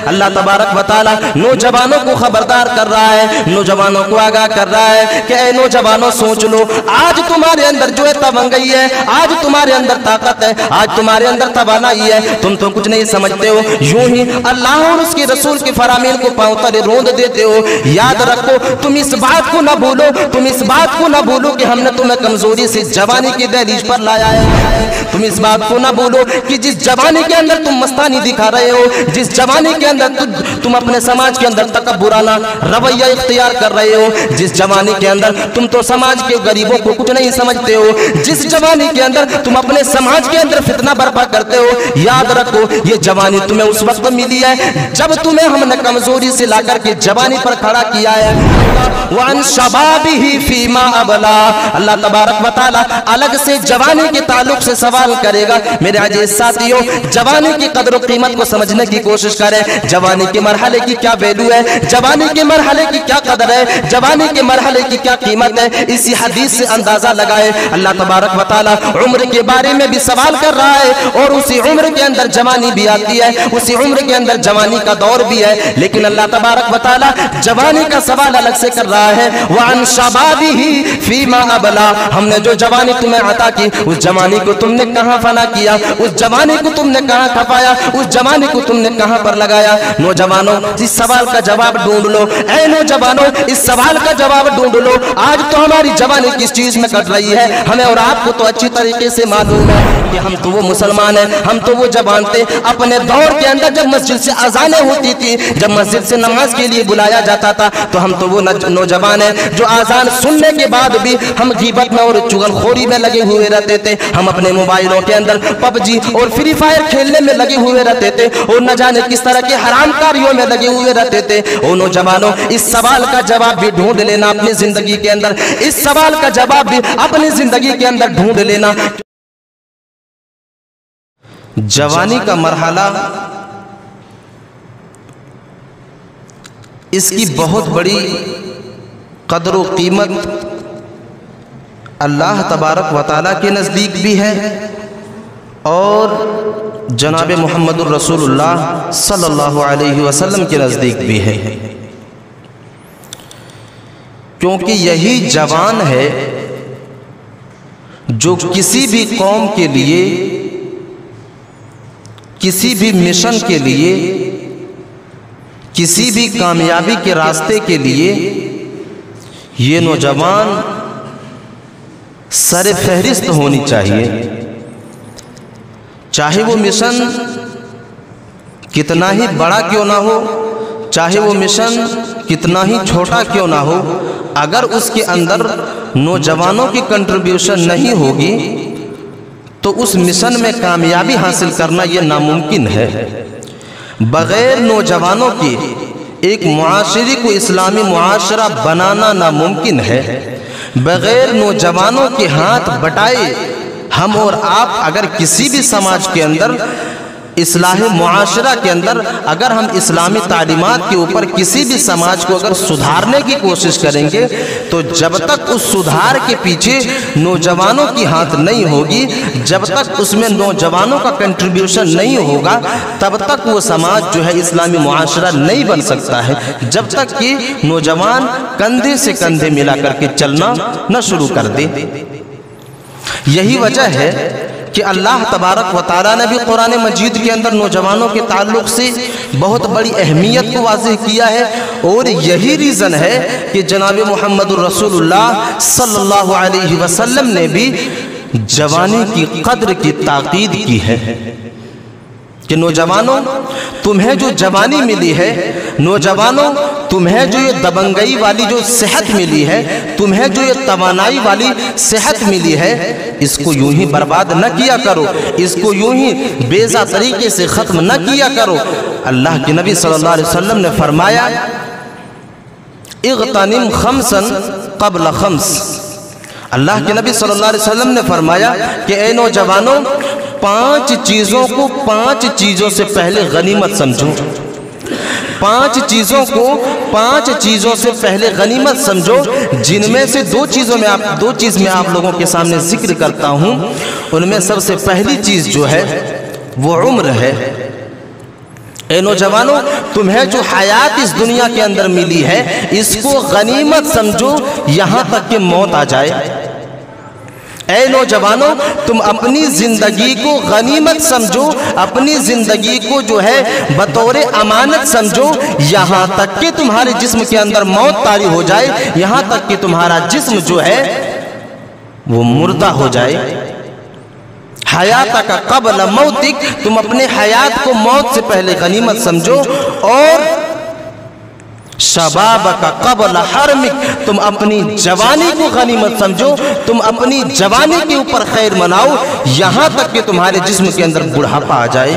اللہ تبارک و تعالی نوجوانوں کو خبردار کر رہا ہے، نوجوانوں کو آگاہ کر رہا ہے کہ اے نوجوانوں سوچ لو، آج تمہارے اندر جو ہے توانائی ہے، آج تمہارے اندر طاقت ہے، آج تمہارے اندر توانائی ہے، تم تو کچھ نہیں سمجھتے ہو، یوں ہی اللہ اور اس کے رسول کے فرامین کو پاؤں تلے روند دیتے ہو۔ یاد رکھو، تم اس بات کو نہ بھولو، تم اس بات کو نہ بھولو کہ ہم نے تمہیں کمزوری سے جوانی کی دہلیز پر لایا ہے۔ تم اس بات کو نہ بھولو کہ جس جوانی کے اندر تم مستانی دکھا رہے ہو، جس جوانی کے اندر تم اپنے سماج کے اندر تکبرانہ رویہ اختیار کر رہے ہو، جس جوانی کے اندر تم تو سماج کے غریبوں کو کچھ نہیں سمجھتے ہو، جس جوانی کے اندر تم اپنے سماج کے اندر فتنہ برپا کرتے ہو، یاد رکھو یہ جوانی تمہیں اس وقت ملی ہے جب تمہیں ہم نے کمزوری سے لا کر کے جوانی پر کھڑا کیا ہے۔ وَعَنْ شَبَابِهِ فِي مَا أَبْلَى، اللہ تبارک و تعالیٰ الگ سے جوانی کے تعلق سے سوال کرے گا۔ میرے عزیز ساتھیوں، جوانی کی قدر و قیمت کو سمجھنے کی کوشش کریں، جوانی کے مرحلے کی کیا ویلیو ہے، جوانی کے مرحلے کی کیا قدر ہے، جوانی کے مرحلے کی کیا قیمت ہے، اسی حدیث سے اندازہ لگائے۔ اللہ تبارک و تعالیٰ عمر کے بارے میں بھی سوال کر رہا ہے، اور اسی عمر کے اندر جوانی بھی آتی ہے، اسی عمر کے اندر جوانی کا دور بھی ہے، لیکن اللہ تبارک و تعالیٰ جوانی کا سوال الگ سے کر رہا ہے۔ وَعَنْ شَبَابِهِ فِي مَا أَبْلَى، ہم نے جو جوانی تمہیں عطا کی، اس جوانی کو تم نے کہاں فنا کیا، اس جوانی کو تم نے کہاں کھپایا، اس جوانی کو تم نے کہاں پر لگایا۔ نوجوانوں، اس سوال کا جواب ڈھونڈ لو، اے نوجوانوں اس سوال کا جواب ڈھونڈ لو۔ آج تو ہماری جوانی کس چیز میں کٹ رہی ہے، ہمیں اور آپ کو تو اچھی طریقے سے معلوم ہے کہ ہم تو وہ مسلمان ہیں، ہم تو وہ جوان تھے اپنے دور کے اندر جب مسجد سے اذانیں ہوتی تھی، جب مسجد سے نماز کے لیے بلایا جاتا تھا، تو ہم تو وہ نوجوان ہیں جو آذان سننے کے بعد بھی ہم غیبت میں اور چغل خوری میں لگے ہوئے رہتے تھے، ہم اپنے موبائلوں کے اندر پب جی اور فری فائر کھیلنے میں لگے ہوئے رہتے تھے، اور نہ جانے کس طرح کے حرام کاریوں میں لگے ہوئے رہتے تھے۔ او نوجوانوں، اس سوال کا جواب بھی ڈھونڈ لینا اپنی زندگی کے اندر، اس سوال کا جواب بھی اپنی زندگی کے اندر ڈھونڈ لینا۔ جوانی کا مرحلہ، اس کی بہت بڑی قدر و قیمت اللہ تبارک و تعالیٰ کے نزدیک بھی ہے، اور جناب محمد الرسول اللہ صلی اللہ علیہ وسلم کے نزدیک بھی ہے، کیونکہ یہی جوان ہے جو کسی بھی قوم کے لیے، کسی بھی مشن کے لیے، کسی بھی کامیابی کے راستے کے لیے یہ نوجوان سر فہرست ہونی چاہیے، چاہے وہ مشن کتنا ہی بڑا کیوں نہ ہو، چاہے وہ مشن کتنا ہی چھوٹا کیوں نہ ہو، اگر اس کے اندر نوجوانوں کی کنٹریبیوشن نہیں ہوگی تو اس مشن میں کامیابی حاصل کرنا یہ ناممکن ہے۔ بغیر نوجوانوں کی ایک معاشرے کو اسلامی معاشرہ بنانا ناممکن ہے۔ بغیر نوجوانوں کے ہاتھ بٹائے ہم اور آپ اگر کسی بھی سماج کے اندر، اصلاح معاشرہ کے اندر، اگر ہم اسلامی تعلیمات کے اوپر کسی بھی سماج کو اگر سدھارنے کی کوشش کریں گے، تو جب تک اس سدھار کے پیچھے نوجوانوں کی ہاتھ نہیں ہوگی، جب تک اس میں نوجوانوں کا کنٹریبیوشن نہیں ہوگا، تب تک وہ سماج جو ہے اسلامی معاشرہ نہیں بن سکتا ہے، جب تک کہ نوجوان کندھے سے کندھے ملا کر کے چلنا نہ شروع کر دے۔ یہی وجہ ہے کہ اللہ تبارک و تعالیٰ نے بھی قرآن مجید کے اندر نوجوانوں کے تعلق سے بہت بڑی اہمیت کو واضح کیا ہے، اور یہی ریزن ہے کہ جناب محمد الرسول اللہ صلی اللہ علیہ وسلم نے بھی جوانی کی قدر کی تاکید کی ہے کہ نوجوانوں تمہیں جو جوانی ملی ہے، نوجوانوں تمہیں جو یہ دبنگئی والی جو صحت ملی ہے، تمہیں جو یہ توانائی والی صحت ملی ہے، اس کو یوں ہی برباد نہ کیا کرو، اس کو یوں ہی بیزا طریقے سے ختم نہ کیا کرو۔ اللہ کے نبی صلی اللہ علیہ وسلم نے فرمایا اغتنم خمسا قبل خمس، اللہ کے نبی صلی اللہ علیہ وسلم نے فرمایا کہ اے نوجوانوں، 5 چیزوں کو 5 چیزوں سے پہلے غنیمت سمجھو، 5 چیزوں کو 5 چیزوں سے پہلے غنیمت سمجھو، جن میں سے 2 چیز میں آپ لوگوں کے سامنے ذکر کرتا ہوں۔ ان میں سب سے پہلی چیز جو ہے وہ عمر ہے۔ اے نوجوانوں، تمہیں جو حیات اس دنیا کے اندر ملی ہے اس کو غنیمت سمجھو یہاں تک کہ موت آ جائے۔ اے نوجوانوں، تم اپنی زندگی کو غنیمت سمجھو، اپنی زندگی کو جو ہے بطور امانت سمجھو یہاں تک کہ تمہارے جسم کے اندر موت طاری ہو جائے، یہاں تک کہ تمہارا جسم جو ہے وہ مردہ ہو جائے۔ حیات کا قبل موتک، تم اپنے حیات کو موت سے پہلے غنیمت سمجھو، اور شباب کا قبل حرمک، تم اپنی جوانی کو غنیمت سمجھو، تم اپنی جوانی کے اوپر خیر مناؤ یہاں تک کہ تمہارے جسم کے اندر بڑھاپا آ جائے۔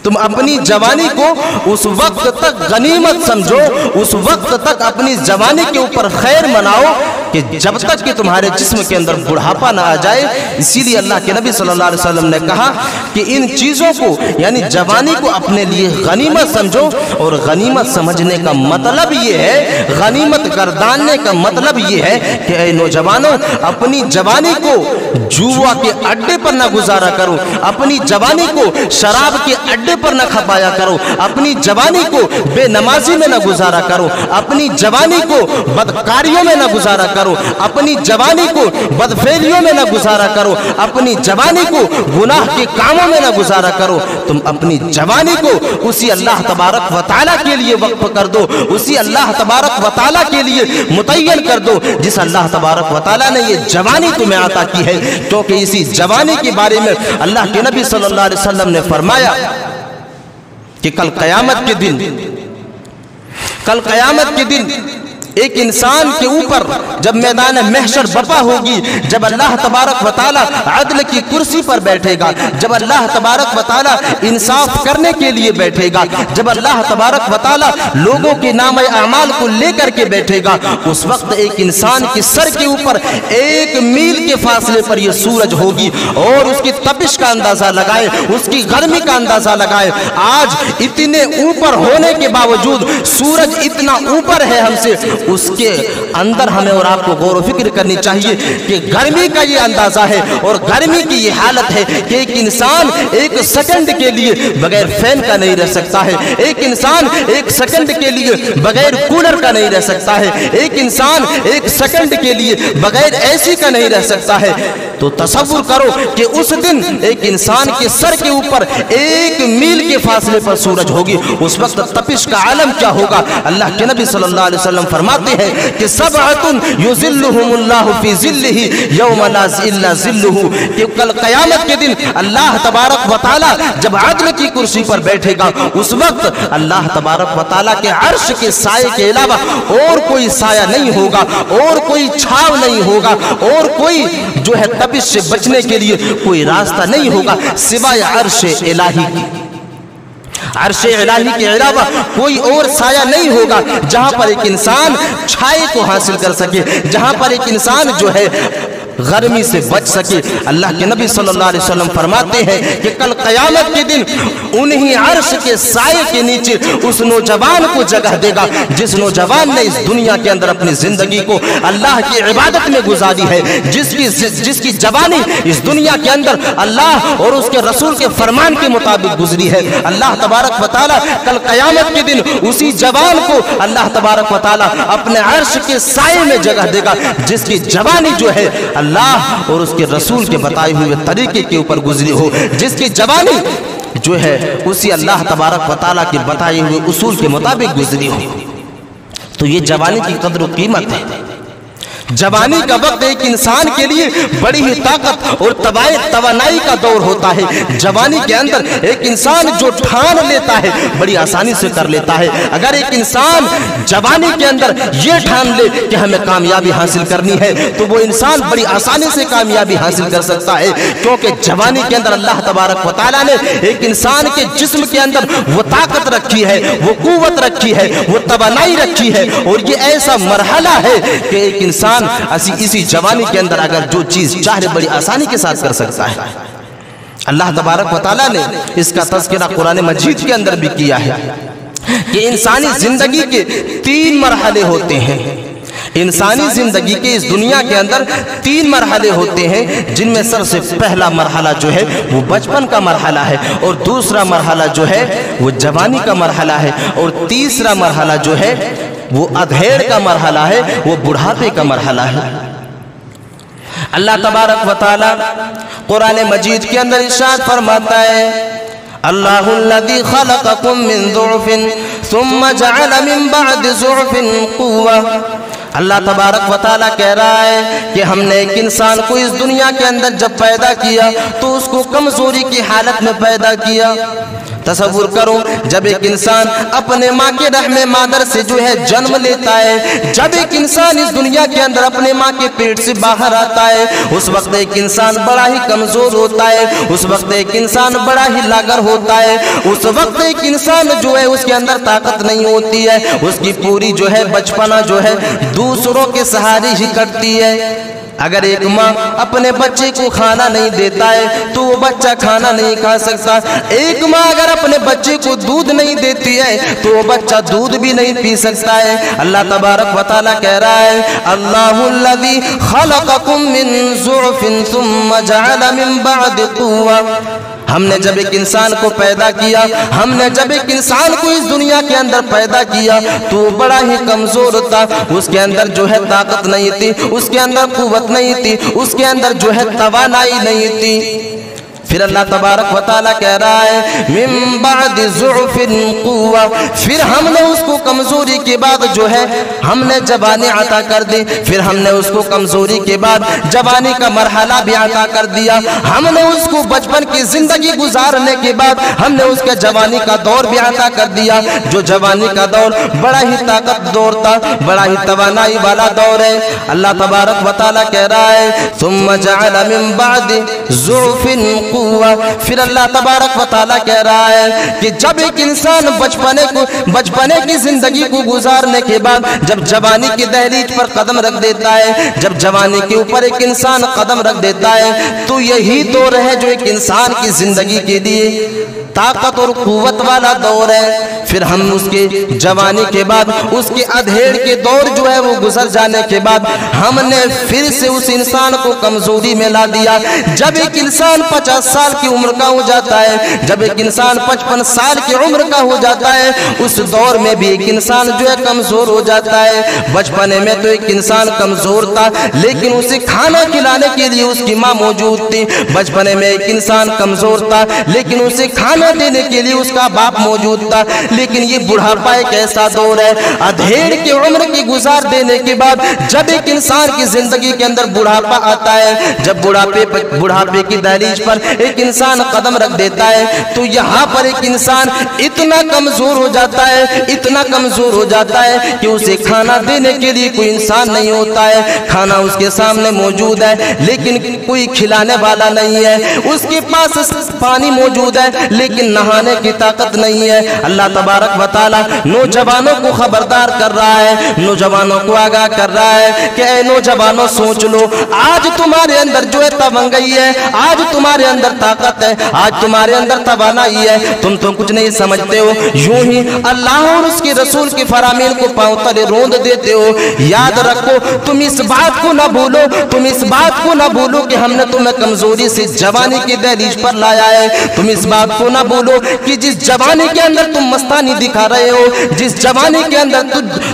تم اپنی جوانی کو اس وقت تک غنیمت سمجھو، اس وقت تک اپنی جوانی کے اوپر خیر مناؤ کہ جب تک کہ تمہارے جسم کے اندر بڑھاپا نہ آ جائے۔ اسی لیے اللہ کے نبی صلی اللہ علیہ وسلم نے کہا کہ ان چیزوں کو یعنی جوانی کو اپنے لیے غنیمت سمجھو، اور غنیمت سمجھنے کا مطلب یہ ہے، غنیمت گرداننے کا مطلب یہ ہے کہ اے نوجوانوں، اپنی جوانی کو جوا کے اڈے پر نہ گزارا کرو، اپنی جوانی کو شراب کے اڈے پر نہ کھپایا کرو، اپنی جوانی کو بے نمازی میں نہ گزارا کرو، اپنی جوانی کو بدکاریوں میں نہ گزارا کرو، اپنی جوانی کو بدفعلیوں میں نہ گزارا کرو، اپنی جوانی کو گناہ کے کاموں میں نہ گزارا کرو۔ تم اپنی جوانی کو اسی اللہ تبارک و تعالیٰ کے لیے وقف کر دو، اسی اللہ تبارک و تعالیٰ کے لیے متعین کر دو جس اللہ تبارک و تعالیٰ نے یہ جوانی تمہیں عطا کی ہے، کیونکہ اسی جوانی کے بارے میں اللہ کے نبی صلی اللہ علیہ وسلم نے فرمایا کہ کل قیامت کے دن ایک انسان کے اوپر جب میدان محشر برپا ہوگی، جب اللہ تبارک و تعالیٰ عدل کی کرسی پر بیٹھے گا، جب اللہ تبارک و تعالیٰ انصاف کرنے کے لیے بیٹھے گا، جب اللہ تبارک و تعالیٰ لوگوں کے نام اعمال کو لے کر کے بیٹھے گا، اس وقت ایک انسان کے سر کے اوپر 1 میل کے فاصلے پر یہ سورج ہوگی، اور اس کی تپش کا اندازہ لگائے، اس کی گرمی کا اندازہ لگائے۔ آج اتنے اوپر ہونے کے باوجود سورج اتنا اوپر ہے ہم سے، اس کے اندر ہمیں اور آپ کو غور و فکر کرنی چاہیے کہ گرمی کا یہ اندازہ ہے، اور گرمی کی یہ حالت ہے کہ ایک انسان 1 سیکنڈ کے لیے بغیر فین کا نہیں رہ سکتا ہے، ایک انسان 1 سیکنڈ کے لیے بغیر کولر کا نہیں رہ سکتا ہے، ایک انسان 1 سیکنڈ کے لیے بغیر اے سی کا نہیں رہ سکتا ہے۔ تو تصور کرو کہ اس دن ایک انسان کے سر کے اوپر 1 میل کے فاصلے پر سورج ہوگی، اس وقت تپش کا عالم کیا ہوگا۔ اللہ کے نبی صلی اللہ علیہ وسلم فرماتے ہیں کہ سبعۃ یظلھم اللہ فی ظلہ یوم لا ظل الا ظلہ، کہ کل قیامت کے دن اللہ تبارک و تعالی جب عدل کی کرسی پر بیٹھے گا، اس وقت اللہ تبارک و تعالی کے عرش کے سائے کے علاوہ اور کوئی سایہ نہیں ہوگا، اور کوئی چھاؤ نہیں ہوگا، اور کوئی جو ہے تپش سے بچنے کے لیے کوئی راستہ نہیں ہوگا سوائے عرش الہی کی۔ عرش الہی کے علاوہ کوئی اور سایہ نہیں ہوگا جہاں پر ایک انسان چھائے کو حاصل کر سکے، جہاں پر ایک انسان جو ہے گرمی سے بچ سکے۔ اللہ کے نبی صلی اللہ علیہ وسلم فرماتے ہیں کہ کل قیامت کے دن انہی عرش کے سائے کے نیچے اس نوجوان کو جگہ دے گا جس نوجوان نے اس دنیا کے اندر اپنی زندگی کو اللہ کی عبادت میں گزاری ہے، جس کی جوانی اس دنیا کے اندر اللہ اور اس کے رسول کے فرمان کے مطابق گزری ہے۔ اللہ تبارک و تعالیٰ کل قیامت کے دن اسی جوان کو اللہ تبارک و تعالیٰ اپنے عرش کے سائے میں جگہ دے گا جس کی جوانی جو ہے اللہ اور اس کے رسول کے بتائے ہوئے طریقے کے اوپر گزری ہو، جس کی جوانی جو ہے اسی اللہ تبارک و تعالیٰ کے بتائے ہوئے اصول کے مطابق گزری ہو۔ تو یہ جوانی کی قدر و قیمت ہے۔ جوانی کا وقت ایک انسان کے لیے بڑی ہی طاقت اور توانائی کا دور ہوتا ہے۔ جوانی کے اندر ایک انسان جو ٹھان لیتا ہے بڑی آسانی سے کر لیتا ہے۔ اگر ایک انسان جوانی کے اندر یہ ٹھان لے کہ ہمیں کامیابی حاصل کرنی ہے تو وہ انسان بڑی آسانی سے کامیابی حاصل کر سکتا ہے، کیونکہ جوانی کے اندر اللہ تبارک و تعالیٰ نے ایک انسان کے جسم کے اندر وہ طاقت رکھی ہے، وہ قوت رکھی ہے، وہ توانائی رکھی ہے، اور یہ ایسا مرحلہ ہے کہ ایک انسان اسی جوانی کے اندر اگر جو چیز چاہے بڑی آسانی کے ساتھ کر سکتا ہے۔ اللہ تبارک و تعالیٰ نے اس کا تذکرہ قرآن مجید کے اندر بھی کیا ہے کہ انسانی زندگی کے 3 مرحلے ہوتے ہیں۔ इंसानी जिंदगी के इस दुनिया के अंदर 3 मरहले होते हैं, जिनमें सबसे पहला मरहला जो है वो बचपन का मरहला है, और दूसरा मरहला जो है वो जवानी का मरहला है, और तीसरा मरहला जो है वो अधेड़ का मरहला है, वो बुढ़ापे का मरहला है। अल्लाह तबारक व तआला कुरान मजीद के अंदर इरशाद फरमाता है, अल्लाहुल्लज़ी खलक़कुम मिन ज़ुअफ़िन सुम्मा जअल मिन बअदि ज़ुअफ़िन क़ुव्वा। अल्लाह तबारक व तआला कह रहा है कि हमने एक इंसान को इस दुनिया के अंदर जब पैदा किया तो उसको कमजोरी की हालत में पैदा किया। तसव्वुर करो, जब एक इंसान अपने माँ के रहमे मादर से जो है जन्म लेता है, जब एक इंसान इस दुनिया के अंदर अपने माँ के पेट से बाहर आता है, उस वक्त एक इंसान बड़ा ही कमजोर होता है, उस वक्त एक इंसान बड़ा ही लागर होता है, उस वक्त एक इंसान जो है उसके अंदर ताकत नहीं होती है, उसकी पूरी जो है बचपना जो है दूसरों के सहारे ही कटती है। अगर एक माँ अपने बच्चे को खाना नहीं देता है तो वो बच्चा खाना नहीं खा सकता। एक माँ अगर अपने बच्चे को दूध नहीं देती है तो वो बच्चा दूध भी नहीं पी सकता है। अल्लाह तबारक व तआला कह रहा है, अल्लाहुल्लज़ी खलक़कुम मिन ज़ुअफ़िन सुम्मा जअल मिन बअदि क़ुव्वा। हमने जब एक इंसान को पैदा किया, हमने जब एक इंसान को इस दुनिया के अंदर पैदा किया तो वो बड़ा ही कमजोर था, उसके अंदर जो है ताकत नहीं थी, उसके अंदर कुव्वत नहीं थी, उसके अंदर जो है तवानाई नहीं थी। फिर अल्लाह तबारक व तआला कह रहा है, मिन बअदि ज़ुअफ़िन क़ुव्वा, फिर हमने उसको कमजोरी के बाद जो है हमने जवानी अता कर दी, फिर हमने उसको कमजोरी के बाद जवानी का मरहला भी अता कर दिया। हमने उसको बचपन की जिंदगी गुजारने के बाद हमने उसके जवानी का दौर भी अता कर दिया, जो जवानी का दौर बड़ा ही ताकत दौर था, बड़ा ही तवानाई वाला दौर है। अल्लाह तबारक व तआला कह रहा है, सुम्मा जअल मिन बअदि ज़ुअफ़िन क़ुव्वा, फिर अल्लाह तबारक व तआला कह रहा है कि जब एक इंसान बचपने की जिंदगी को गुजारने के बाद जब जवानी की दहलीज पर कदम रख देता है, जब जवानी के ऊपर एक इंसान कदम रख देता है, तो यही दौर है जो एक इंसान की जिंदगी के लिए ताकत और कुव्वत वाला दौर है। फिर हम उसके जवानी के बाद उसके अधेड़ के दौर जो है वो गुजर जाने के बाद हमने फिर से उस इंसान को कमजोरी में ला दिया। जब एक इंसान 50 साल की उम्र का हो जाता है, जब एक इंसान 55 साल की उम्र का हो जाता है, उस दौर में भी एक इंसान जो है कमजोर हो जाता है। बचपने में तो एक इंसान कमजोर था, लेकिन उसे खाना खिलाने के लिए उसकी माँ मौजूद थी। बचपने में एक इंसान कमजोर था, लेकिन उसे खाना देने के लिए उसका बाप मौजूद था। लेकिन ये बुढ़ापा एक ऐसा दौर है, अधेड़ की उम्र की गुजार देने के बाद जब एक इंसान की जिंदगी के अंदर बुढ़ापा आता है, जब बुढ़ापे की दहलीज पर एक इंसान कदम रख देता है, तो यहाँ पर एक इंसान इतना कमजोर हो जाता है, इतना कमजोर हो जाता है कि उसे खाना देने के लिए कोई इंसान नहीं होता है। खाना उसके सामने मौजूद है लेकिन कोई खिलाने वाला नहीं है, उसके पास पानी मौजूद है लेकिन नहाने की ताकत नहीं है। अल्लाह तबारक व तआला नौजवानों को खबरदार कर रहा है, नौजवानों को आगाह कर रहा है कि ऐ नौजवानों सोच लो, आज तुम्हारे अंदर जो है तवंगई है, आज तुम्हारे अंदर ताकत है, आज तुम्हारे अंदर तवानाई है, तुम तो कुछ नहीं समझते हो, यूं ही अल्लाह और उसके रसूल के फरामीन को पांव तले रोंद देते हो। याद रखो, तुम इस बात को ना भूलो, तुम इस बात को ना भूलो कि हमने तुम्हें कमजोरी से जवानी की दहलीज पर लाया है। तुम इस बात को ना भूलो कि जिस जवानी के अंदर तुम मस्तानी दिखा रहे हो, जिस जवानी के अंदर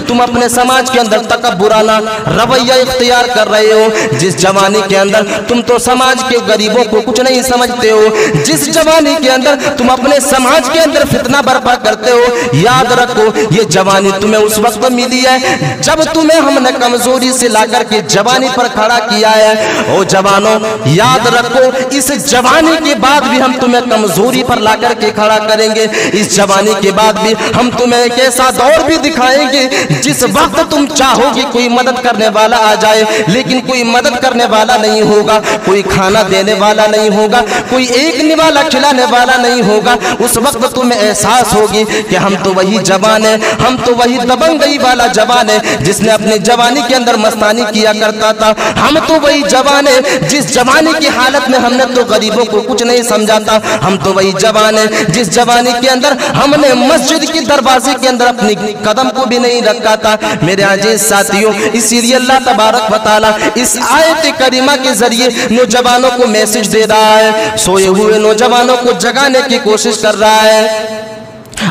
तुम अपने समाज के अंदर तकब्बुराना रवैया इख्तियार कर रहे हो, जिस जवानी के अंदर तुम तो समाज के गरीबों को कुछ नहीं समझते हो, जिस जवानी के अंदर तुम अपने समाज के अंदर फितना बर्पा करते हो, याद रखो ये जवानी तुम्हें उस वक्त मिली है जब तुम्हें हमने कमजोरी से लाकर के जवानी पर खड़ा किया है। ओ जवानों याद रखो, इस जवानी के बाद भी हम तुम्हें कमजोरी पर लाकर के खड़ा करेंगे। इस जवानी के बाद भी हम तुम्हें एक ऐसा दौर भी दिखाएंगे जिस वक्त तुम चाहोगे कोई मदद करने वाला आ जाए, लेकिन कोई मदद करने वाला नहीं होगा, कोई खाना देने वाला नहीं होगा, कोई एक निवाला खिलाने वाला नहीं होगा। उस वक्त तुम्हें एहसास होगी कि हम तो वही जवान है, हम तो वही दबंगई वाला जवान है जिसने अपनी जवानी के अंदर मस्तानी किया करता था। हम तो वही जवान है जिस जवानी की हालत में हमने तो गरीबों को कुछ नहीं समझा था। हम तो वही जवान जवान है, जिस जवानी के अंदर हमने मस्जिद के दरवाजे के अंदर अपनी कदम को भी नहीं रखा था। मेरे अजीज साथियों, इसीलिए अल्लाह तबारक व तआला इस आयत करीमा के जरिए नौजवानों को मैसेज दे रहा है, सोए हुए नौजवानों को जगाने की कोशिश कर रहा है।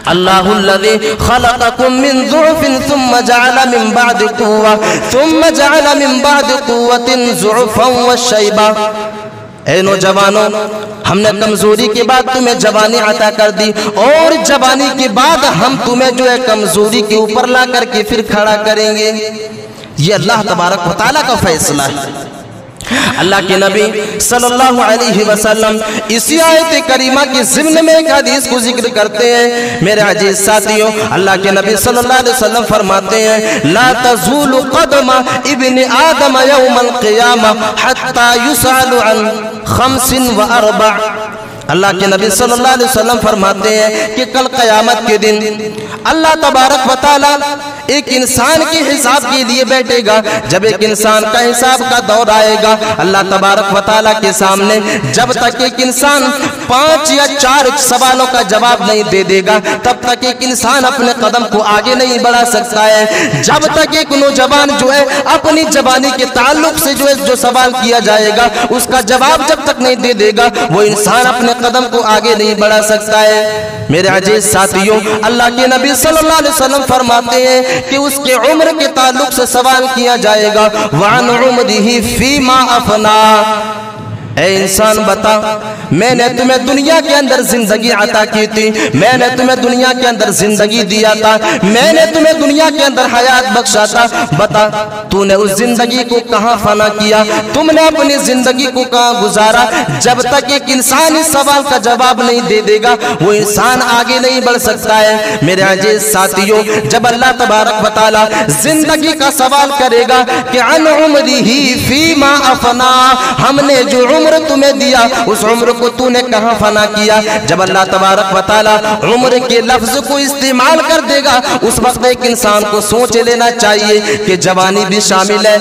अल्लाहुल्लज़ी खलक़कुम मिन ज़ुअफ़िन सुम्मा जअल मिन बअदि क़ुव्वा सुम्मा जअल मिन बअदि क़ुव्वतिन ज़ुअफ़न व शैबा। ए नौजवानों, हमने कमजोरी के बाद तुम्हें जवानी अता कर दी और जवानी के बाद हम तुम्हें जो है कमजोरी के ऊपर ला करके फिर खड़ा करेंगे। ये अल्लाह तबारक व तआला का फैसला है। अल्लाह के नबी सल्लल्लाहु अलैहि वसल्लम इसी आयत करीमा के ज़िम्न में एक हदीस को जिक्र करते हैं। मेरे अजीज साथियों, अल्लाह के नबी सल्लल्लाहु अलैहि वसल्लम फरमाते हैं, ला तज़ूलु क़दमा इब्न आदम यौमल क़ियामा हत्ता युसअलु अन खम्सिन व अर्बअ। अल्लाह के नबी सल्लल्लाहु अलैहि वसल्लम फरमाते हैं कि कल क़यामत के दिन अल्लाह तबारक व तआला एक इंसान के हिसाब के लिए बैठेगा। जब एक इंसान का हिसाब का दौर आएगा, अल्लाह तबारक व तआला के सामने जब तक एक इंसान 5 या 4 सवालों का जवाब नहीं दे देगा, तब तक एक इंसान अपने कदम को आगे नहीं बढ़ा सकता है। जब तक एक नौजवान जो है अपनी जवानी के ताल्लुक से जो सवाल किया जाएगा उसका जवाब जब तक नहीं दे देगा, वो इंसान अपने कदम को आगे नहीं बढ़ा सकता है। मेरे अजीज साथियों, अल्लाह के नबी सल्लल्लाहु अलैहि वसल्लम फरमाते हैं कि उसके उम्र के ताल्लुक से सवाल किया जाएगा, वान उम्रिही फीमा अफना। ऐ इंसान बता, मैंने तुम्हें दुनिया के अंदर जिंदगी अता की थी, मैंने तुम्हें दुनिया के अंदर जिंदगी दिया था, मैंने तुम्हें दुनिया के अंदर हयात बख्शा था, बता तूने उस जिंदगी को कहाँ फना किया, तुमने अपनी जिंदगी को कहाँ गुजारा। जब तक एक इंसान इस सवाल का जवाब नहीं दे देगा, वो इंसान आगे नहीं बढ़ सकता है। मेरे अजीज साथियों, जब अल्लाह तबारक व तआला जिंदगी का सवाल करेगा कि अन उम्रिही फीमा अफना, हमने जो उम्र तुम्हें दिया उस उम्र को तूने कहां फना किया। जब अल्लाह तबारक व तआला उम्र के लफ्ज को इस्तेमाल कर देगा, उस वक्त एक इंसान को सोच लेना चाहिए कि जवानी भी शामिल है,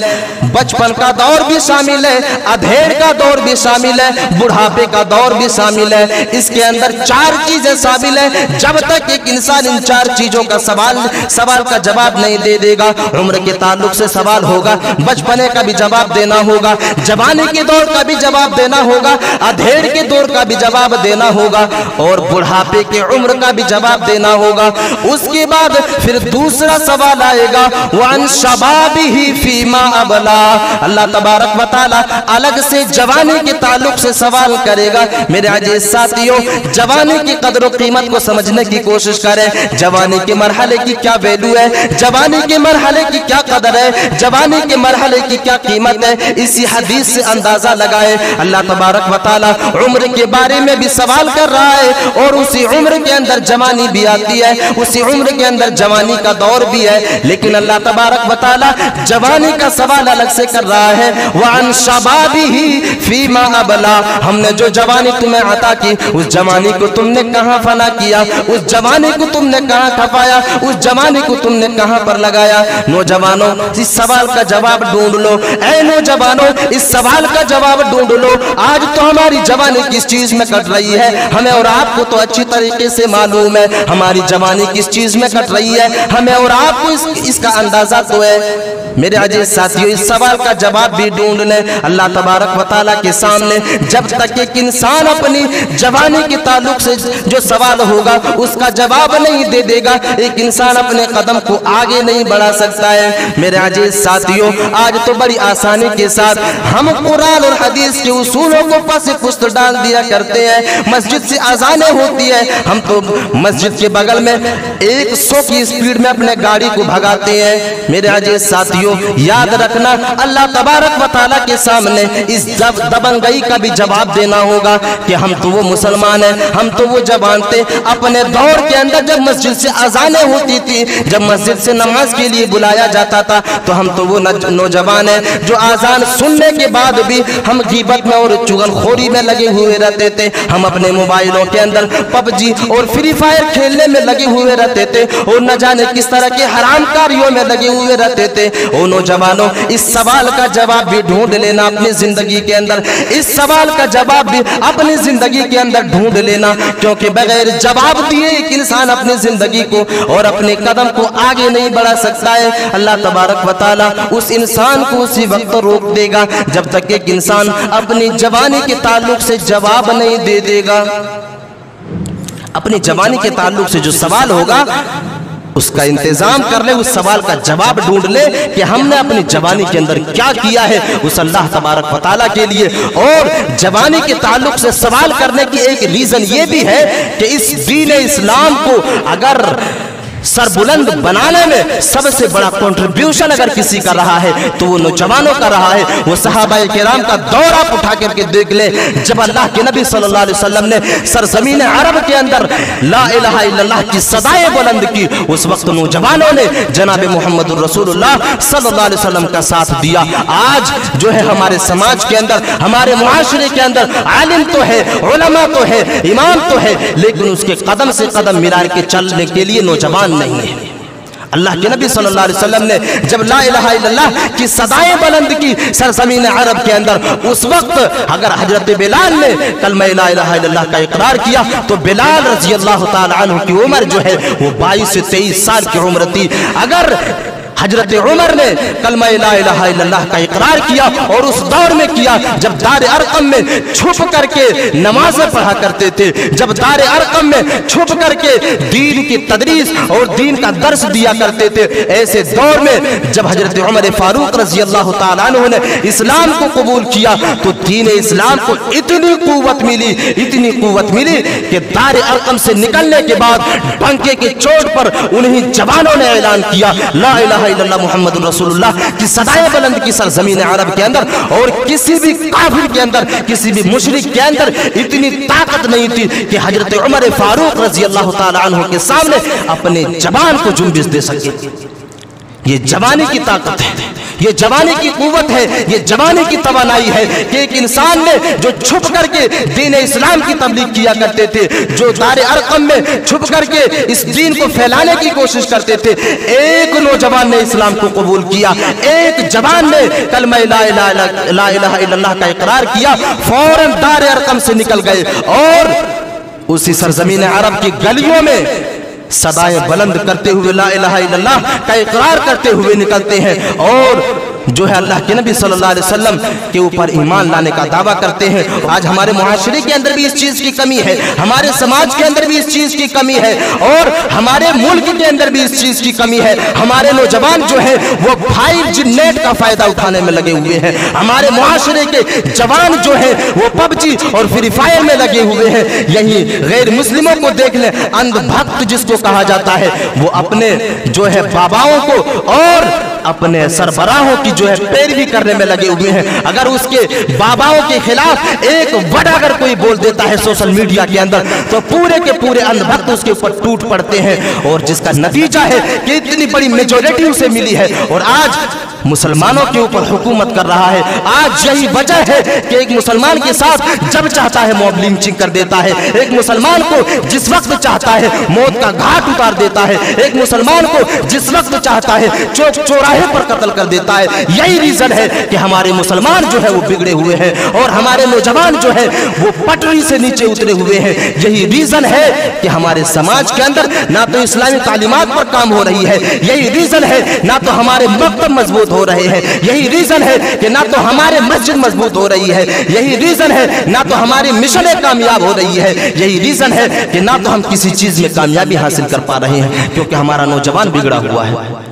बचपन का दौर भी शामिल है, अधेड़ का दौर भी शामिल है, बुढ़ापे का दौर भी शामिल है। इसके अंदर 4 चीजें शामिल है। जब तक एक इंसान इन 4 चीजों का सवाल का जवाब नहीं दे देगा, उम्र के ताल्लुक से सवाल होगा, बचपने का भी जवाब देना होगा, जवानी के दौर का भी जवाब देना होगा, अधेड़ के दौर का भी जवाब देना होगा और बुढ़ापे के उम्र का भी जवाब देना होगा। उसके बाद फिर दूसरा सवाल आएगा, वन शबाबिही फीमा अबला। अल्लाह तबारक व तआला अलग से जवानी के ताल्लुक से सवाल करेगा। मेरे अजीज साथियों, जवानी की कदर और कीमत को समझने की कोशिश करें। जवानी के मरहले की क्या वैल्यू है, जवानी के मरहले की क्या कदर है, जवानी के मरहले की क्या कीमत है, इसी हदीस से अंदाजा लगाए। अल्लाह तबारक व तआला उम्र के बारे में भी सवाल कर रहा है और उसी उम्र के अंदर जवानी भी आती है, उसी उम्र के अंदर जवानी का दौर भी है। लेकिन अल्लाह तबारक व तआला जवानी का सवाल अलग से कर रहा है, वान शबाबिही फीमा अबला, हमने जो जवानी तुम्हें अता की उस जवानी को तुमने कहां फना किया, उस जवानी को तुमने कहां खपाया, उस जवानी को तुमने कहां पर लगाया। नौजवानों, इस सवाल का जवाब ढूंढ लो। ऐ नौजवानों, इस सवाल का जवाब ढूंढ लो। आज तो हमारी जवानी किस चीज में कट रही है, हमें और आपको तो अच्छी तरीके से मालूम है हमारी जवानी किस चीज में कट रही है, हमें और आपको इसका अंदाजा तो है। मेरे अजीज साथियों, इस सवाल का जवाब भी ढूंढ लें। अल्लाह तबारक व तआला के सामने जब तक एक इंसान अपनी जवानी के ताल्लुक से जो सवाल होगा उसका जवाब नहीं दे देगा, एक इंसान अपने कदम को आगे नहीं बढ़ा सकता है। मेरे अजीज साथियों, आज तो बड़ी आसानी के साथ हम कुरान और हदीस के उसूलों को पासे पुस्त डाल दिया करते हैं। मस्जिद से अजानें होती है, हम तो मस्जिद के बगल में 100 की स्पीड में अपने गाड़ी को भगाते हैं। मेरे अजीज साथियों, याद रखना, अल्लाह तबारक व तआला के सामने इस दबंगई का भी जवाब देना होगा कि हम तो वो मुसलमान हैं, हम तो वो जवान थे। अपने दौर के अंदर जब मस्जिद से अजानें होती थी, जब मस्जिद से नमाज के लिए बुलाया जाता था, तो हम तो वो नौजवान हैं जो आजान सुनने के बाद भी हम गीबत में और चुगलखोरी में लगे हुए रहते थे, हम अपने मोबाइलों के अंदर पबजी और फ्री फायर खेलने में लगे हुए रहते थे और न जाने किस तरह के हराम कार्यों में लगे हुए रहते थे। ओ नौजवानों, इस सवाल का जवाब भी ढूंढ लेना अपनी जिंदगी के अंदर, इस सवाल का जवाब भी अपनी जिंदगी के अंदर ढूंढ लेना, क्योंकि बगैर जवाब दिए एक इंसान अपनी जिंदगी को और अपने कदम को आगे नहीं बढ़ा सकता है। अल्लाह तबारक व तआला उस इंसान को उसी वक्त रोक देगा जब तक एक इंसान अपनी जवानी के ताल्लुक से जवाब नहीं दे देगा। अपनी जवानी के ताल्लुक से जो सवाल होगा उसका इंतजाम कर ले, उस सवाल का जवाब ढूंढ ले कि हमने अपनी जवानी के अंदर क्या किया है उस अल्लाह तबारक व तआला के लिए। और जवानी के ताल्लुक से सवाल करने की एक रीजन ये भी है कि इस दीन इस्लाम को अगर सरबुलंद बनाने में सबसे बड़ा कंट्रीब्यूशन अगर किसी का रहा है तो वो नौजवानों का रहा है। वो सहाबाए किराम का दौर आप उठा करके देख ले, जब अल्लाह के नबी सल्लल्लाहु अलैहि वसल्लम ने सरजमीन अरब के अंदर ला इलाहा इल्लल्लाह की सदाएं बुलंद की, उस वक्त नौजवानों ने जनाब मुहम्मदुर रसूलुल्लाह सल्लल्लाहु अलैहि वसल्लम का साथ दिया। आज जो है हमारे समाज के अंदर, हमारे मुआशरे के अंदर आलिम तो है, उलमा तो है, इमाम तो है, लेकिन उसके कदम से कदम मिला के चलने के लिए नौजवान नहीं है। अल्लाह के नबी सल्लल्लाहु अलैहि वसल्लम ने जब ला इलाहा इल्लल्लाह की सदाएं बुलंद की सरजमीन अरब के अंदर, उस वक्त अगर हजरत बिलाल ने कलमा ला इलाहा इल्लल्लाह का इकरार किया तो बिलाल रज़ी अल्लाह तआला अन्हु की उम्र जो है वो 22 से 23 साल की उम्र थी। अगर हजरत उमर ने कलमा ला इलाहा इल्लल्लाह का इकरार किया और उस दौर में किया जब दार अरकम में छुप करके नमाज़ें पढ़ा करते थे, जब दार अरकम में छुप करके दीन की तदरीस और दीन का दर्स दिया करते थे, ऐसे दौर में जब हजरत उमर फारूक रज़ी अल्लाह तआला अन्हु ने इस्लाम को कबूल किया तो दीन इस्लाम को इतनी कुव्वत मिली, इतनी कुव्वत मिली कि दार अरकम से निकलने के बाद डंके की चोट पर उन्हीं जवानों ने ऐलान किया ला इलाहा इल्लल्लाह मुहम्मदुर रसूलुल्लाह की सदाएं बुलंद की सरजमीन अरब के अंदर। और किसी भी काफिर के अंदर, किसी भी मुशरिक के अंदर इतनी ताकत नहीं थी कि हजरत उमर फारूक रज़ी अल्लाह तआला अन्हु के सामने अपने जबान को जुम्बिश दे सके। ये जवानी की ताकत है, ये जवानी की कुव्वत है, ये जवानी की तवानाई है कि एक इंसान ने जो छुप करके दीन इस्लाम की तबलीग किया करते थे, जो दार अरकम में छुप करके इस दीन को फैलाने की कोशिश करते थे, एक नौजवान ने इस्लाम को कबूल किया, एक जवान ने कलमा ला इलाहा इल्लल्लाह का इकरार किया, फौरन दार अरकम से निकल गए और उसी सरजमीन अरब की गलियों में सदाएं बुलंद करते हुए ला इलाहा इल्लल्लाह का इकरार करते हुए निकलते हैं और जो है अल्लाह के नबी सल्लल्लाहु अलैहि वसल्लम के ऊपर ईमान लाने का दावा करते हैं। आज हमारे मुआशरे के अंदर भी इस चीज़ की कमी है, हमारे समाज के अंदर भी इस चीज़ की कमी है और हमारे मुल्क के अंदर भी इस चीज़ की कमी है। हमारे नौजवान जो है वो 5G नेट का फायदा उठाने में लगे हुए हैं, हमारे मुआशरे के जवान जो है वो पबजी और फ्री फायर में लगे हुए हैं। यही गैर मुस्लिमों को देख ले, अंधभक्त जिसको कहा जाता है, वो अपने जो है बाबाओं को और अपने सरबराहों की जो है पैरवी करने में लगे हुए हैं। अगर उसके बाबाओं के खिलाफ एक वर्ड अगर कोई बोल देता है सोशल मीडिया के अंदर तो पूरे के पूरे अंधभक्त उसके ऊपर टूट पड़ते हैं और जिसका नतीजा है कि इतनी बड़ी मेजॉरिटी उसे मिली है और आज मुसलमानों के ऊपर हुकूमत कर रहा है। आज यही वजह है कि एक मुसलमान के साथ जब चाहता है मॉब लिंचिंग कर देता है, एक मुसलमान को जिस वक्त चाहता है मौत का घाट उतार देता है, एक मुसलमान को जिस वक्त चाहता है चौक चौराहे पर कत्ल कर देता है। यही रीजन है कि हमारे मुसलमान जो है वो बिगड़े हुए हैं और हमारे नौजवान जो है वो पटरी से नीचे उतरे हुए हैं। यही रीजन है कि हमारे समाज के अंदर ना तो इस्लामी तालीमात पर काम हो रही है, यही रीजन है ना तो हमारे मकतब मजबूत हो रहे हैं, यही रीजन है कि ना तो हमारे मस्जिद मजबूत हो रही है, यही रीजन है ना तो हमारी मिशनें कामयाब हो रही है, यही रीजन है कि ना तो हम किसी चीज में कामयाबी हासिल कर पा रहे हैं क्योंकि हमारा नौजवान बिगड़ा हुआ है,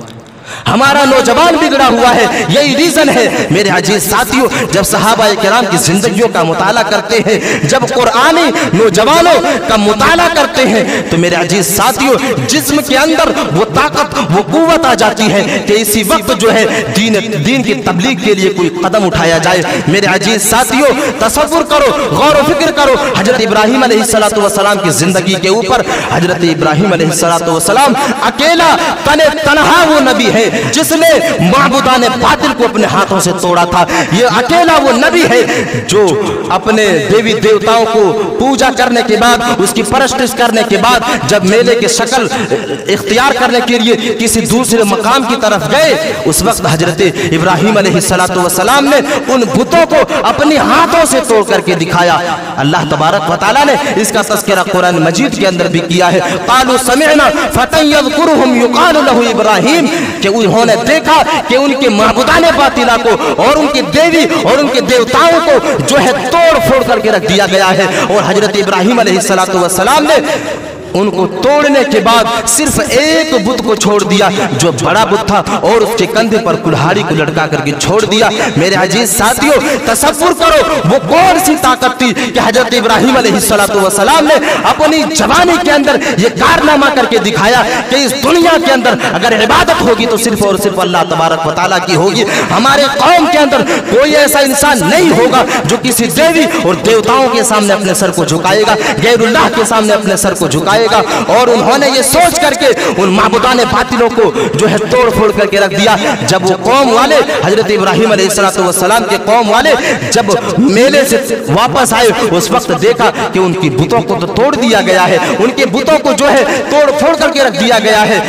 हमारा नौजवान बिगड़ा हुआ है। यही रीजन है मेरे अजीज साथियों, जब सहाबा किराम की जिंदगियों का मुताला करते हैं, जब कुरानी नौजवानों का मुताला करते हैं तो मेरे अजीज साथियों जिस्म के अंदर वो ताकत, वो कुव्वत आ जाती है कि इसी वक्त जो है दीन की तबलीग के लिए कोई कदम उठाया जाए। मेरे अजीज साथियों, तसव्वुर करो, गौर फिक्र करो, हजरत इब्राहिम अलैहिस्सलातु वस्सलाम की जिंदगी के ऊपर हजरत इब्राहिम अलैहिस्सलातु वस्सलाम अकेला तन्हा वो नबी है जिसने माबूदाने बातिल को अपने हाथों से तोड़ा था। ये अकेला वो नबी है जो अपने देवी देवताओं को पूजा करने के बाद, उसकी परस्तिश करने के बाद जब मेले के शक्ल इख्तियार करने के लिए किसी दूसरे मकाम की तरफ गए, उस वक्त हजरत इब्राहिम अलैहिस्सलातु वस्सलाम ने उन बुतों को अपने हाथों से तोड़ करके दिखाया। अल्लाह तबारक व तआला ने इसका तज़किरा कुरान मजीद के अंदर भी किया है। क़ालू समिअना फ़तन यज़कुरुहुम युक़ालु लहू इब्राहिम, कि उन्होंने देखा कि उनके माबूदाने बातिला को और उनकी देवी और उनके देवताओं को जो है तोड़ फोड़ करके रख दिया गया है। और हजरत इब्राहिम अलैहिस्सलातु वस्सलाम ने उनको तोड़ने के बाद सिर्फ एक बुत को छोड़ दिया जो बड़ा बुत था, और उसके कंधे पर कुल्हाड़ी को लटका करके छोड़ दिया। मेरे अजीज साथियों, तसव्वुर करो वो कौन सी ताकत थी कि हजरत इब्राहिम अलैहिस्सलातु वस्सलाम ने अपनी जवानी के अंदर ये कारनामा करके दिखाया कि इस दुनिया के अंदर अगर इबादत होगी तो सिर्फ और सिर्फ अल्लाह तबारक व तआला की होगी। हमारे कौम के अंदर कोई ऐसा इंसान नहीं होगा जो किसी देवी और देवताओं के सामने अपने सर को झुकाएगा, गैरुल्लाह के सामने अपने सर को झुकाएगा। और उन्होंने ये सोच करके उन माबूदाने बातिलों को जो है तोड़ फोड़ करके रख दिया। जब वो कौम वाले हजरत इब्राहिम अलैहिस्सलातु वस्सलाम के कौम वाले जब मेले से वापस आए, उस वक्त देखा कि उनकी बुतों को तो तोड़ दिया गया है, उनके बुतों को जो है तोड़ फोड़ करके रख दिया गया है।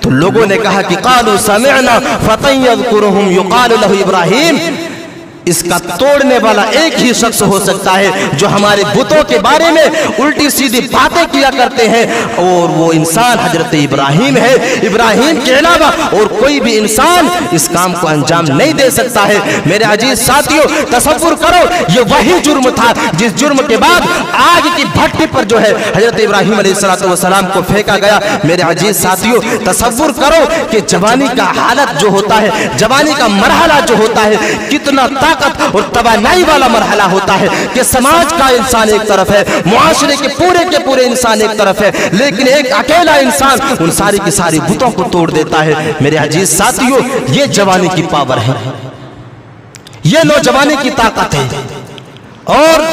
तो लोगों ने कहा कि क़ालू समिअना फ़तन यज़कुरुहुम युक़ालु लहू इब्राहिम, इसका तोड़ने वाला एक ही शख्स हो सकता है जो हमारे बुतों के बारे में उल्टी सीधी बातें किया करते हैं, और वो इंसान हजरत इब्राहिम है। इब्राहिम के अलावा और कोई भी इंसान इस काम को अंजाम नहीं दे सकता है। मेरे अजीज साथियों, तसव्वुर करो ये वही जुर्म था जिस जुर्म के बाद आग की भट्टी पर जो है हजरत इब्राहिम अलैहिस्सलातु वस्सलाम को फेंका गया। मेरे अजीज साथियों, तसव्वुर करो कि जवानी का हालत जो होता है, जवानी का मरहला जो होता है, कितना ताकत और तवानाई वाला मरहला होता है कि समाज का इंसान एक तरफ है, मुआशरे के पूरे इंसान एक तरफ है, लेकिन एक अकेला इंसान उन सारी की सारी बुतों को तोड़ देता है। मेरे अजीज साथियों, ये जवानी की पावर है, ये नौजवानी की ताकत है। और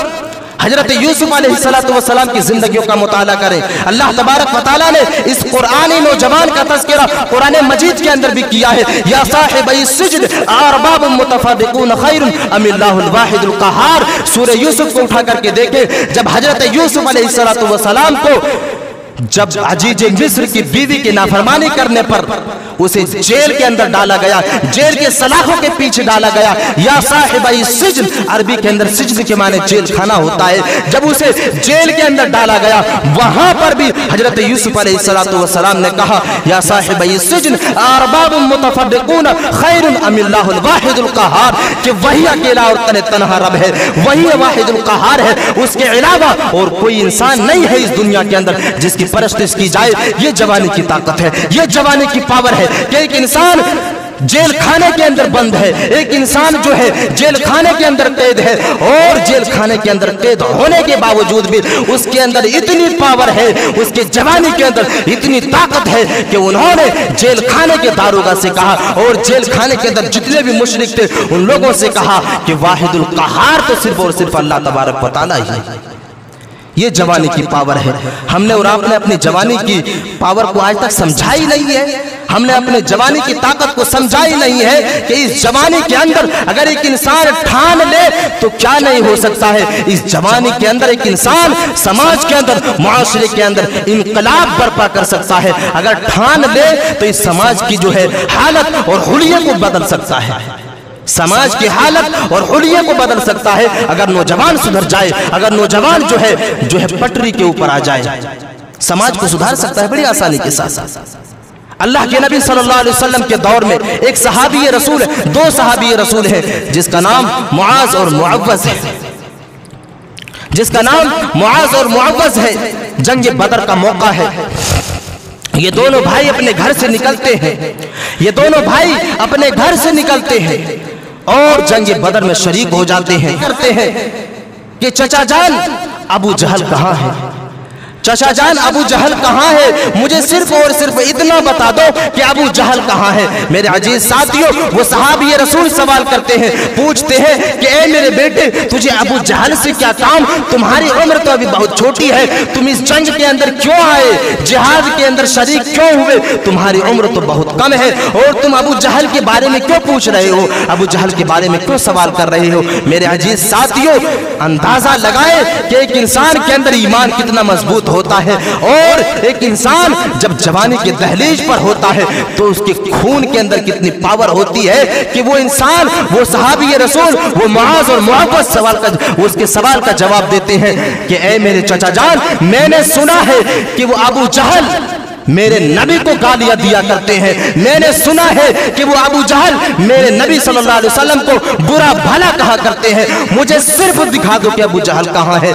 हजरत यूसुफ अलैहिस्सलातु वस्सलाम की जिंदगियों का मुताला करें। अल्लाह तबारक व तआला ने इस कुरानी नौजवान का तज़किरा कुरान मजीद के अंदर भी किया है। या साहिबई सिज्न अरबाबुम मुतफर्रिकून खैरुन अमिल्लाहुल वाहिदुल क़हार। सूरह यूसुफ को उठा करके देखें, जब हजरत यूसुफ अलैहिस्सलातु वस्सलाम को जब अजीज मिस्र की बीवी की नाफरमानी करने पर उसे जेल के अंदर डाला गया, जेल के सलाखों के पीछे डाला गया। या साहिबई सिज्न, अरबी के अंदर सिज्न के माने जेल खाना होता है। जब उसे जेल के अंदर डाला गया, वहां पर भी हजरत यूसुफ अलैहिस्सलातु वस्सलाम ने कहा या साहिबई सिज्न अरबाबुम मुतफर्रिकून खैरुन अमिल्लाहुल वाहिदुल क़हार, कि वही अकेला और तन्हा रब है, वही वाहिदुल क़हार है, उसके अलावा और कोई इंसान नहीं है इस दुनिया के अंदर जिसकी परस्तिश की जाए। ये जवानी की ताकत है, ये जवानी की पावर है कि एक इंसान जेल खाने के अंदर बंद है, एक इंसान जो है जेल खाने के अंदर कैद है, और जेल खाने के अंदर कैद होने के बावजूद भी उसके अंदर इतनी पावर है, उसके जवानी के अंदर इतनी ताकत है कि उन्होंने जेल खाने के दारोगा से कहा और जेल खाने के अंदर जितने भी मुशरिक थे उन लोगों से कहा कि वाहिदुल क़हार तो सिर्फ और सिर्फ अल्लाह तबारक व तआला ही है। ये जवानी की पावर है। हमने और आपने अपनी जवानी की पावर को आज तक समझा ही नहीं है, हमने अपने जवानी की ताकत को समझा ही नहीं है कि इस जवानी के अंदर अगर एक इंसान ठान ले तो क्या नहीं हो सकता है। इस जवानी के अंदर एक इंसान समाज के अंदर, मुआशरे के अंदर इनकलाब बर्पा कर सकता है। अगर ठान ले तो इस समाज की जो है हालत और हुलिये को बदल सकता है, समाज की हालत और हुलिये को बदल सकता है। अगर नौजवान सुधर जाए, अगर नौजवान जो है पटरी के ऊपर आ जाए, समाज को सुधार सकता है बड़ी आसानी के साथ। अल्लाह के नबी सल्लल्लाहु अलैहि वसल्लम के दौर में एक सहाबी रसूल है, दो सहाबी रसूल है जिसका नाम मुआज और मुअव्वज है, जिसका नाम मुआज और मुअव्वज है। जंग बदर का मौका है, ये दोनों भाई अपने घर से निकलते हैं, ये दोनों भाई अपने घर से निकलते हैं और जंग बदर में शरीक हो जाते हैं। करते हैं कि चचा जान अबू जहल कहाँ है, चचा जान अबू जहल कहाँ है, मुझे सिर्फ और सिर्फ इतना बता दो कि अबू जहल कहाँ है। मेरे अजीज साथियों, वो सहाबी रसूल सवाल करते हैं, पूछते हैं कि ए मेरे बेटे, तुझे अबू जहल से क्या काम, तुम्हारी उम्र तो अभी बहुत छोटी है, तुम इस जंग के अंदर क्यों आए, जिहाद के अंदर शरीक क्यों हुए, तुम्हारी उम्र तो बहुत कम है और तुम अबू जहल के बारे में क्यों पूछ रहे हो, अबू जहल के बारे में क्यों सवाल कर रहे हो। मेरे अजीज साथियों, अंदाजा लगाए कि एक इंसान के अंदर ईमान कितना मजबूत होता है और एक इंसान जब जवानी के दहलीज पर होता है तो उसके खून के अंदर कितनी पावर होती है कि वो इंसान, वो सहाबी रसूल, वो मुआज और मुआवज उसके सवाल का जवाब देते हैं कि ए मेरे चचा जान, मैंने सुना है कि वो अबू जहल मेरे नबी को गालियां दिया करते हैं, मैंने सुना है कि वो अबू जहल मेरे नबी सल्लल्लाहु अलैहि वसल्लम को बुरा भला कहा करते हैं, मुझे सिर्फ दिखा दो कि अबू जहल कहाँ है।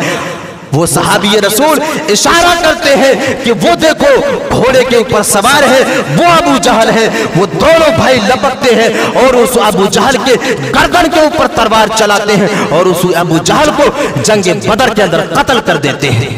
वो सहाबी रसूल इशारा करते हैं कि वो देखो घोड़े के ऊपर सवार है, वो अबू जहल है। वो दोनों भाई लपकते हैं और उस अबू जहल के गर्दन के ऊपर तलवार चलाते हैं और उस अबू जहल को जंग बदर के अंदर कत्ल कर देते हैं,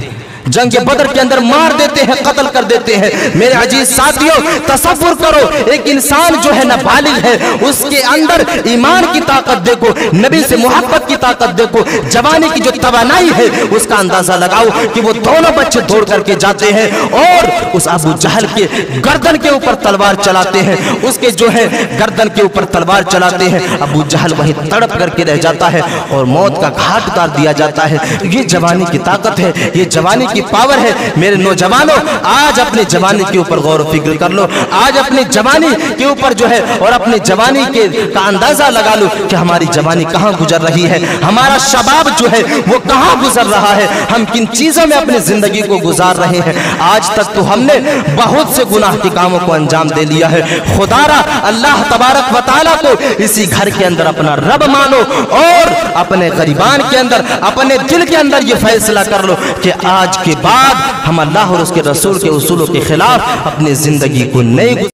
जंग बदर के अंदर मार देते हैं, कत्ल कर देते हैं। मेरे अजीज साथियों, तसव्वुर करो, एक इंसान जो है नाबालिग है, उसके अंदर ईमान की ताकत देखो, नबी से मोहब्बत की ताकत देखो, जवानी की जो तवानाई है उसका अंदाजा लगाओ कि वो दोनों बच्चे दौड़ करके जाते हैं और उस अबू जहल के गर्दन के ऊपर तलवार चलाते हैं, उसके जो है गर्दन के ऊपर तलवार चलाते हैं। अबू जहल वहीं तड़प करके रह जाता है और मौत का घाट उतार दिया जाता है। ये जवानी की ताकत है, ये जवानी की पावर है। मेरे नौजवानों, आज अपनी जवानी के ऊपर गौर व फिक्र कर लो, आज अपनी जवानी के ऊपर जो है और अपनी जवानी के का अंदाजा लगा लो कि हमारी जवानी कहाँ गुजर रही है, हमारा शबाब जो है वो कहाँ गुजर रहा है, हम किन चीजों में अपनी जिंदगी को गुजार रहे हैं। आज तक तो हमने बहुत से गुनाह के कामों को अंजाम दे लिया है। खुदारा अल्लाह तबारक व तआला को इसी घर के अंदर अपना रब मानो और अपने गरीबान के अंदर, अपने दिल के अंदर ये फैसला कर लो कि आज के बाद हम अल्लाह और उसके रसूल के उसूलों के खिलाफ अपनी जिंदगी को नहीं